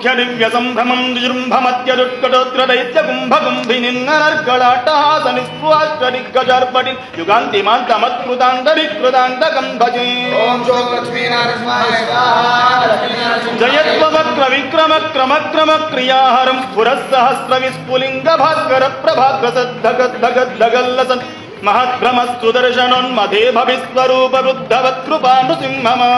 मुख्य दिव्य संभ्रमं विजृंभमत्यरुत्कटोत्र दैत्य कुंभकुंभिनिन्नर्गलाट्टहासनिस्वाष्टदिग्गजर्पटि युगान्तिमान्तमत्कृतान्तरिकृतान्तकं भजे ओम जोग लक्ष्मी नारायण जयत्वक्र विक्रम क्रम क्रम क्रियाहरं स्फुरस्सहस्र विस्फुलिंग भास्कर प्रभाग्रसद्धगद्धगद्धगल्लसन् महद्भ्रमस्तुदर्शनोन्मधे भविस्वरूप वृद्धवत्कृपा नृसिंहमा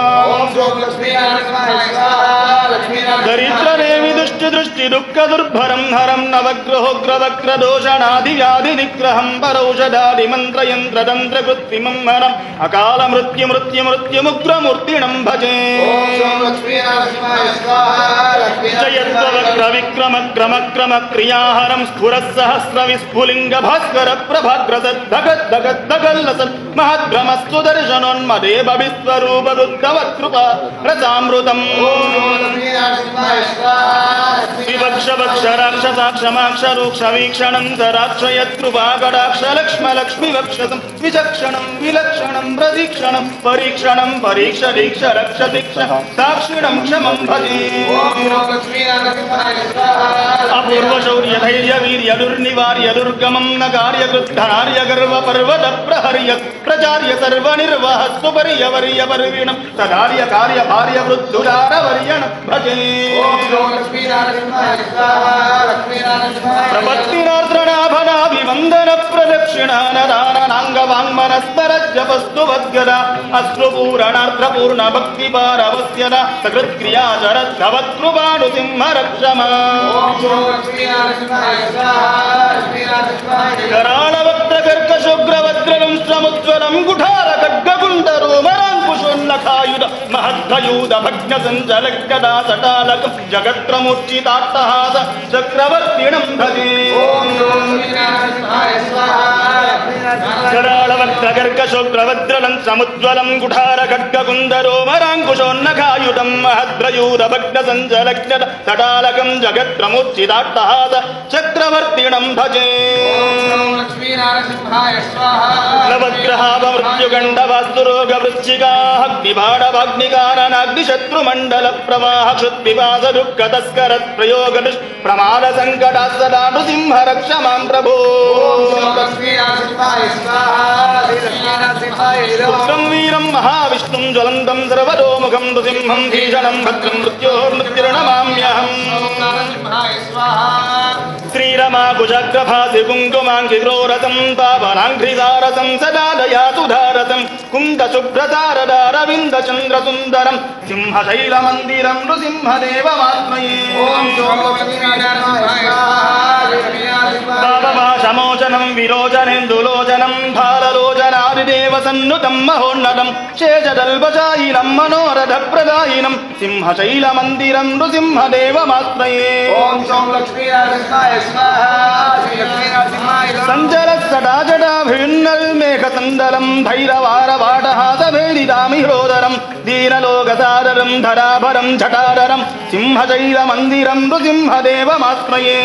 दरिद्ररेवि दृष्टि दृष्टि दुःख दुर्भरं हरं नवग्रहोग्रवक्र दोषणादिव्याधि निग्रहं परौषधादि मंत्र यंत्र तंत्र कृत्रिमं हरम् अकाल मृत्यु मृत्यु मृत्युमुग्रमूर्तिणं भजे जयत्वक्र विक्रम क्रम क्रम क्रियाहरं स्फुरस्सहस्र विस्फुलिंग भास्कर प्रभाग्रसद्धगद्धगल्लसन् महद्भ्रमस्तुदर्शनोन्मधे भविस्वरूप वृद्धवत्कृपा रसामृतम् विवक्ष वक्ष राक्षसाक्षमाक्ष रूक्ष वीक्षणं सराक्षयत्कृपा कटाक्ष लक्ष्म लक्ष्मी वक्षसं विचक्षणं विलक्षणं प्रदीक्षणं परीक्षणं परीक्ष दीक्ष रक्ष दीक्ष साक्षिणं क्षमं भजे अपूर्व शौर्य धैर्य वीर्य दुर्निवार्य दुर्गमं नगार्य कृद्धनार्य गर्व पर्वत प्रहर्य प्रचार्य सर्वनिर्वाह सुपर्यवर्य वर्विणं सदार्य कार्य भार्य वृद्धुदार वर्यण भजे प्रपत्तिनार्द्रनाभनाभिवन्दन प्रदक्षिणानदानाङ्गवाङ्मनस्मरज्जपस्तुवद्गदा अश्रुपूरणार्द्रपूर्ण भक्तिपारवस्यदा सकृत्क्रिया शरद्भवत्कृपाणुसिंह रक्षमा करालवक्त्रकर्कशुग्रवज्रलं समुज्ज्वलं कुठार खड्गकुण्डरोमराङ्कुशोन्नखायुध महद्धयूध भग्नसञ्चलक्यदा सटालकं जगत्रमुच्चिताट्टहास चक्रवर्तिणं भजे करालवक्त्रकर्कशुग्रवज्रलं समुज्ज्वलं कुठार खड्गकुण्डरोमराङ्कुशोन्नखायुधं महद्रयूध भग्नसञ्चलक्यदा सटालकं जगत्रमुच्चिताट्टहास चक्रवर्तिणं भजे नवग्रहावृत्युगण्डवास्तुरोगवृश्चिकाग्निबाणवाग्निकाननाग्निशत्रुमण्डल प्रवाह क्षुत्पिपास दुःख तस्कर प्रयोग प्रमाद संकटा सदा नृसिंह रक्ष मां प्रभो पुत्रं वीरं महाविष्णुं ज्वलन्तं सर्वतोमुखं नृसिंहं भीषणं भद्रं मृत्योर्नमाम्यहम् श्रीरमा कुजग्रभासि कुङ्कुमाङ्गिरोरसं पावनाङ्घ्रिसारसं सदा दयातु धारसं कुन्दशुभ्रतारदारविन्दचन्द्रसुन्दरं सिंहशैलमन्दिरं नृसिंहदेवमात्मये पापपाशमोचनं विरोचनेन्दुलोचनं भाललोचनादिदेवसन्नुतं महोन्नतं शेषदल्पशायिनं मनोरथप्रदायिनं सिंहशैलमन्दिरं नृसिंहदेवमात्मये सञ्चलत्सटाजटाभिन्नल्मेघसन्दलं भैरवारवाटहासभेदिदामिह्रोदरं दीनलोकसादरं धराभरं झटाधरं सिंहशैलमन्दिरं नृसिंहदेवमात्मये